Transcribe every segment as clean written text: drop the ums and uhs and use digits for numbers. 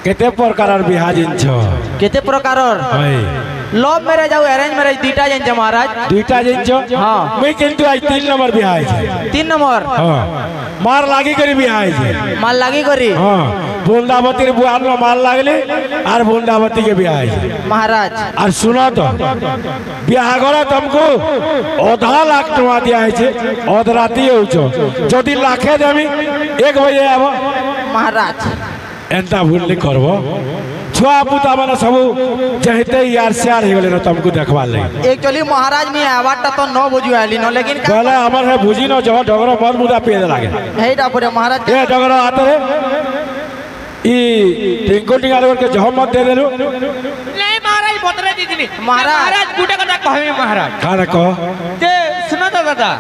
केते प्रकार बिहा जिनछ केते प्रकार लव मैरिज और अरेंज मैरिज दुईटा जिनछ महाराज दुईटा जिनछ हां मैं किंतु आज 3 नंबर बिहा है 3 नंबर हां मार लागी करी बिहा है मार लागी करी हां बूंदावती रे बुआर न मार लागले और बूंदावती के बिहा है महाराज और सुनो तो बिहा करे तुमको आधा लाख टका दिया है आधा राती होछो जदी लाखे देमी 1 बजे आबो महाराज एंता भूल नहीं करबो छुआ पुता माने सब जहते यार शेयर हो गेले न तुमको देखबा ले एक्चुअली महाराज में आवाटा तो 9 बजे आली न लेकिन कहले हमर है बुझी न जो डगरो मर मुदा पे लागे हेटा पूरे महाराज ए डगरो आते रे ई टिंको टिंगाल के जह मत दे देलु नहीं महाराज बतरे दीदी महाराज गुटे कथा कहबे महाराज काने कह जे सुनो तो दादा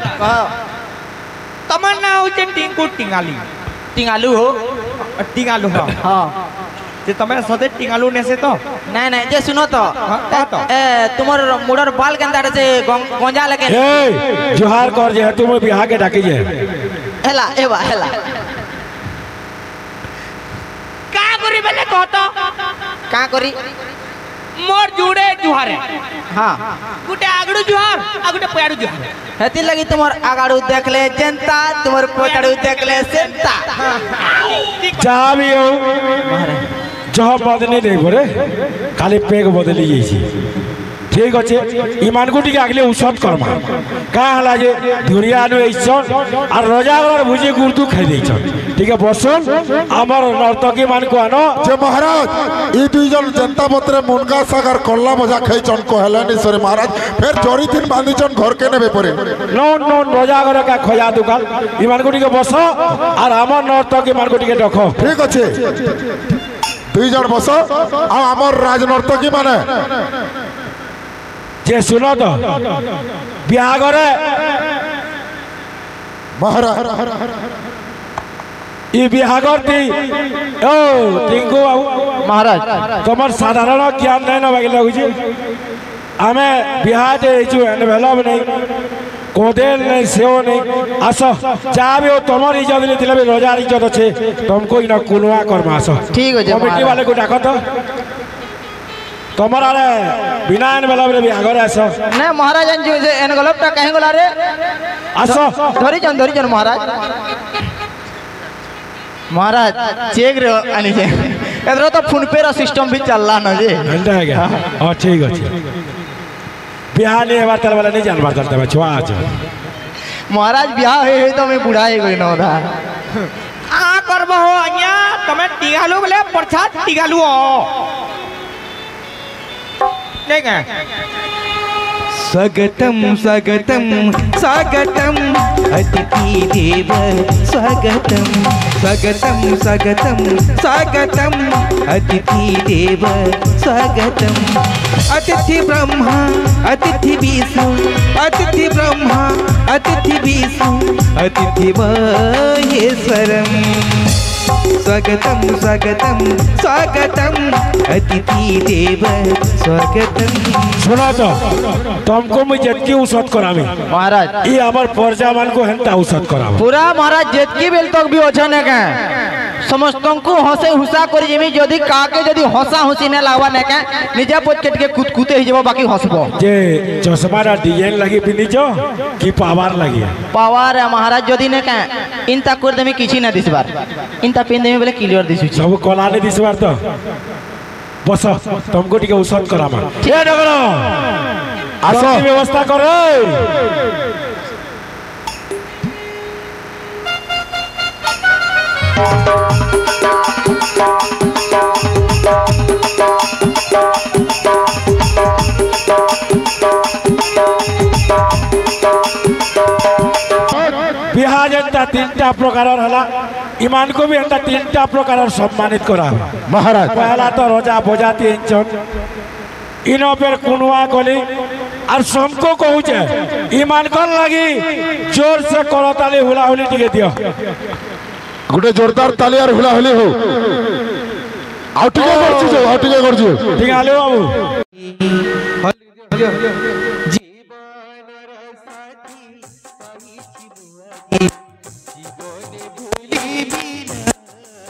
तमन्ना हो जे टिंको टिंगाली टिंगालू हो टिंगालू हां जे तमे सदे टिंगालू नेसे तो नहीं नहीं जे सुनो तो ए तुमर मुडर बाल केंदा से गंजा लगे ए जोहार कर जे तुम बिहा के डाकी जे हेला एवा हेला का करी बेले कहतो का करी मोर जुड़े जुहारे हां गुटे आगड़ू जुहार आ गुटे पयाड़ू जुहार हेती लगी तुमर आगाड़ू देख ले जनता तुमर पयाड़ू देख ले सेंता जा भी हो जह बदली नहीं पड़े खाली पेग बदली जाइए ठीक अच्छे ईमान को टिके आगले औषध करमा का हला जे धुरिया नु ऐसन और रजागर भुजी गुर्दू खाइ दैछन ठीक है बसन हमर नर्तकी मान को आनो जे महाराज ई दुई जन जनता पत्रे मुनगा सागर कल्ला मजा खाइछन कहलानी सरे महाराज फिर जोरी दिन बांधिछन घर के नेबे परे नो नो रजागर का खोया दुकान ईमान को टिके बस और हमर नर्तकी मान को टिके देखो ठीक अच्छे दुई जन बस आ हमर राजनर्तकी माने जे सुनो तो बिहा करे महाराज ई बिहा करती ओ टिंकू बाबू महाराज तुमर साधारण ज्ञान नहीं न बाकी लगुची आमे बिहा जे छु एनवेलप नहीं कोदेल नहीं सेव नहीं आसो जाबे ओ तुमर इज्जत ले दिले रोजार इज्जत अच्छे तुमको इना कुनवा करमा आसो ठीक हो जा कमिटी वाले को डाको तो तुमर आरे बिना एनवेलप रे बिहा करे आसो नहीं महाराज जो एनवेलप ता कहीं गोला रे आसो धरी जन महाराज महाराज चेक रे आनी जे एदरो तो फोन पे रा सिस्टम भी चलला न जे घंटा है क्या हां ठीक है बिहा ने बार तल वाला नहीं जान बार करते मैं छुआ आज महाराज ब्याह है तो मैं बुढ़ा है कोई ना होता आ करबो हो अनिया तमे टिगालू बोले प्रसाद टिगालू हो नहीं का स्वागतम स्वागतम स्वागतम अतिथि देव स्वागतम स्वागतम स्वागतम स्वागतम अतिथि देव स्वागतम अतिथि ब्रह्मा अतिथि विष्णु अतिथि ब्रह्मा अतिथि विष्णु अतिथि महेश्वरम स्वागतम स्वागतम स्वागतम अतिथि देव स्वागतम सुना तो तुमको मैं जतकी औषध करामी महाराज ये हमार प्रजा मान को हेंता औषध करावा पूरा महाराज जेतकी बेल तक भी अच्छा न का समस्त को हंसे हुसा करी जेमी जदी काके जदी हंसा हुसी न लागवा न का निजा पोत के कुतकुते ही जेबो बाकी हंसबो जे चश्मा रा डिजाइन लगी पिनी जो की पावर लगी पावर है महाराज जदी न का इनता कर देमी किछि न दिसबार इनता पेन देमी बोले क्लियर दिसु सब कोला ने दिसबार तो बस तुमको टिके औषध करामा ए डगरो आसो व्यवस्था करे बिहा जनता 3टा प्रकार हला ईमान को भी अंता 3टा प्रकार सम्मानित करा महाराज पहला तो रोजा बोजाती इंचन इनो पर कुनवा कोली और सबको कहू छे ईमान कर लगी जोर से करो ताली हुलाहुली टिके दियो गुटे जोरदार ताली और हुलाहुली हो आउ टिके करछु जो आउ टिके करछु ठीक है लो बाबू जीवन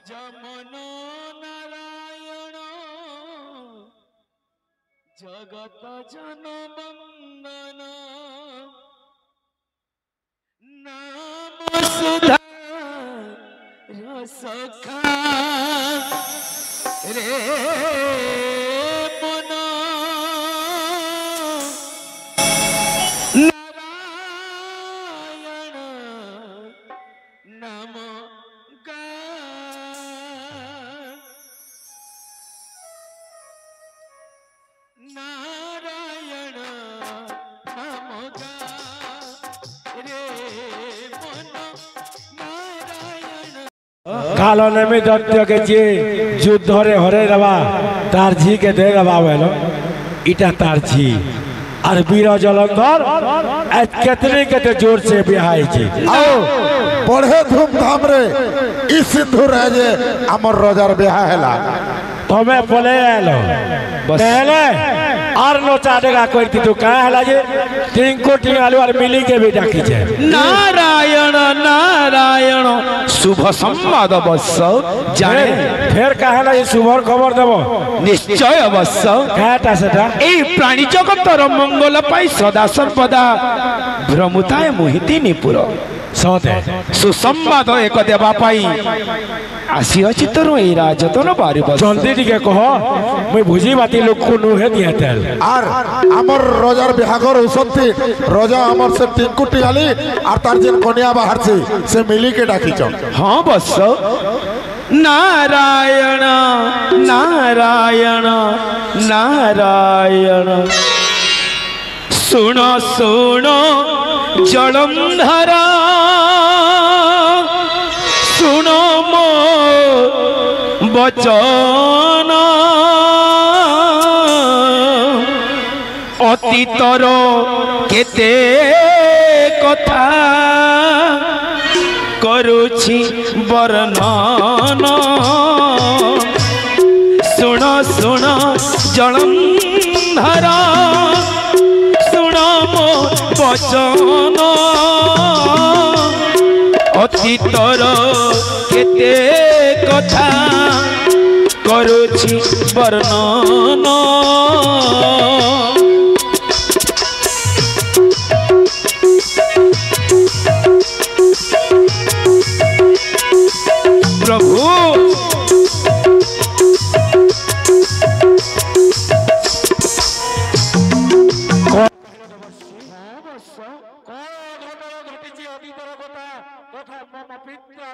ভজ মন নারায়ণ জগত জন বন্দন নাম সুধা রসখা রে মন নারায়ণ নাম গা নারায়ণ নাম গা রে মন নারায়ণ কালো নেমে দত্তকে যে যুদ্ধরে হরে দেবা তার ঝিকে দে দেবা বলো এটা তার ঝি আর বীর জলন্ধর কেতনে কেতে জোর से বিহাইছে आओ बड़े धूमधाम रे इ सिंधु राजे अमर रजार बिहा हैला तमे पले आलो पहले और नोचा देगा कोई तू कहा हला जे टिंको टिंगालू और मिली के भी डाकी छे नारायण नारायण शुभ संवाद अवश्य जाने फिर कहा हला ये शुभ खबर देबो निश्चय अवश्य काटा सेटा এই প্রাণী জগতর মঙ্গল পাই সদা সর্বদা ভ্রমুতায় মোহিতি নিপুর सोते সুসংবাদ এক দেবা পাই আসিଅଛି তোর এই রাজতন বারি বস जल्दी टिके कहो मैं बुझी बाती लोग को नुहे दिया तेल আর अमर रजार बिहागर उसंती रजा अमर से टिंकू टिंगाली और तार जिन कन्या बाहर से मिली के डाकी चल हाँ बस नारायण नारायण नारायण सुनो सुनो जलंधरा सुनो मो बचन अतीतर केते कथा करुछि वर्णन सुन सुन जलंधरा सुन मो बचन अतीतर केते कथा करुछि वर्णन प्रभु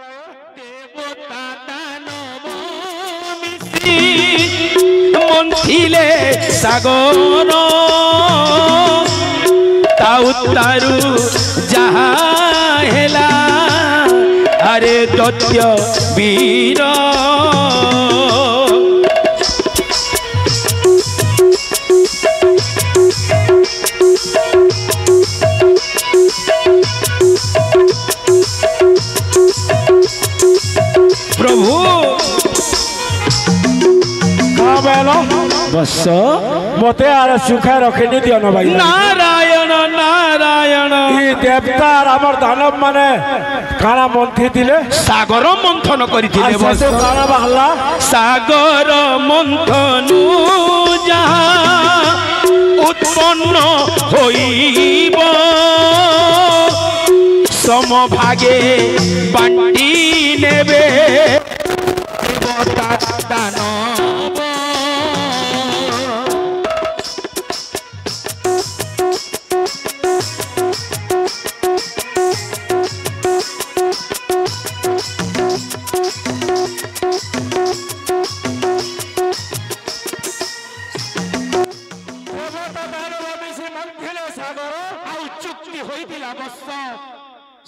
देवता दानव मिशी मन्थिले सागर ताउ तारु जहा हेला अरे दत्य वीर प्रभु कहा बेलो बस मते आरे सुखा रखे नहीं दियो ना भाई नारायण नारायण ये देवता और अमर दानव माने काना मंथी दिले सागर मंथन करिथिले और से काना बहला सागर मंथनु जहा उत्पन्न होइब समभागे बांटी नेबे देवता दानव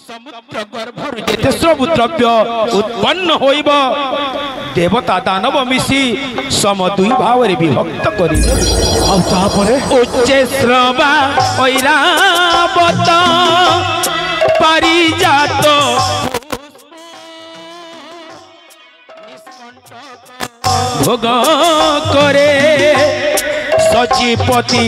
समुद्र गर्भरु जेते सब द्रव्य उत्पन्न होइब देवता दानव मिशी सम दुई भाव रे विभक्त करी अब तापरे उच्चे श्रवा ऐरावत पारिजात भोग करे सचिपति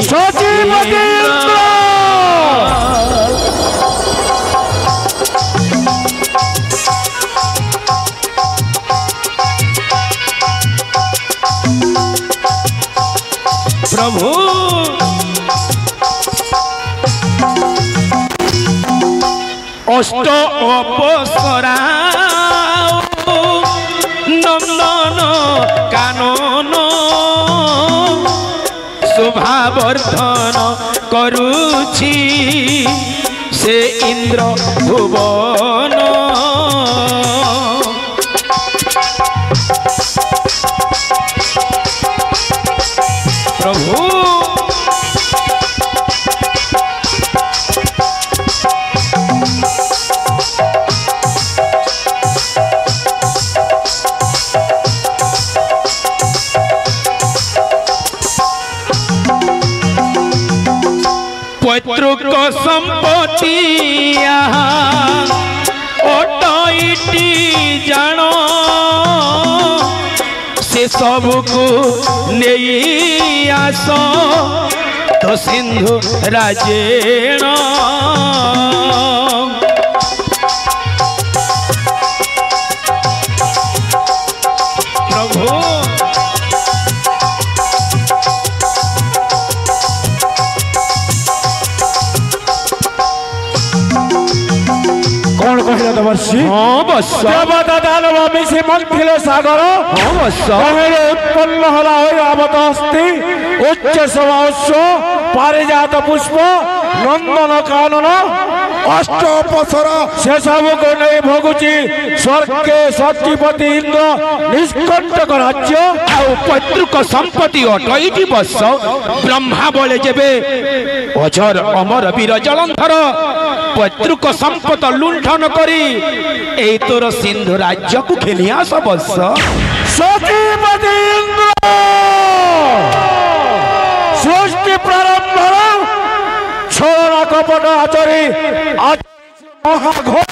प्रभु अष्ट अपसरा नंदन कानन शोभावर्धन करुछि से इंद्र भुवन प्रभु पैतृक संपत्ति अटईटी जान से सबको नहीं आस तो सिंधु राजेण प्रभु कौन कहला तमर्षि हाँ बस देवता दानव मिशी मंथिले सागर हाँ बस कहेले उत्पन्न होला होय आवत अस्ति उच्च समाश्व पारिजात पुष्प नंदन कानन अष्ट अपसरा से सब को नहीं भोगुची स्वर्ग के सचिपति इंद्र निष्कंटक राज्य आउ पैतृक संपत्ति अटईटी बस ब्रह्मा बोले जेबे अजर अमर वीर जलंधर पैतृक संपत लुंठन करी ए तोर सिंधु राज्य को खेलिया सब बस सचिपति इंद्र सृष्टि प्रारंभ छोड़ा कपट आचरी महाघोर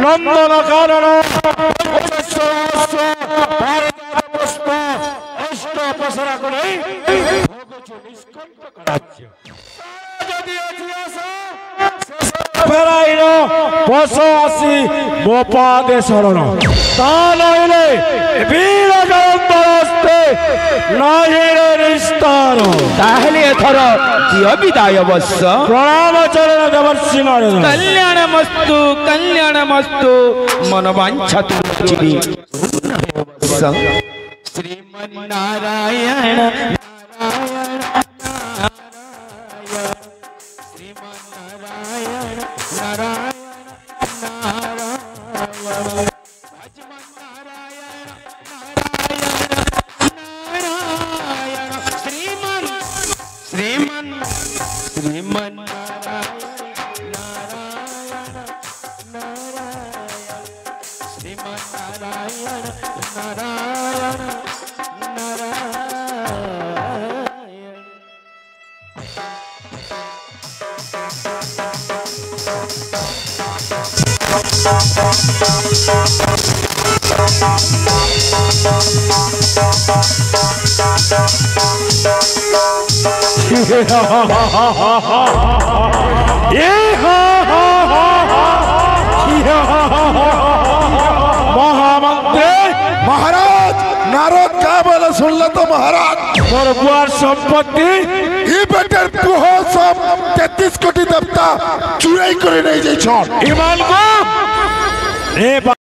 नंदन कानन अष्ट अपसरा को नहीं फेराइन पश आसी मो पादे शरण ता नइले वीर जलंधरस्ते नाहिरे निस्तार ताहले एथर दिय विदाय बस प्रणाम चरण देवर्षि नारायण कल्याण मस्तु मन वांछा तुझी श्रीमन नारायण महामंत्री महाराज नारद क्या बोले सुन ले तो महाराज मोर बुआर संपत्ति ई बेटर तुहो सब 33 कोटी देवता चुराई करे नहीं जाई छन ईमान को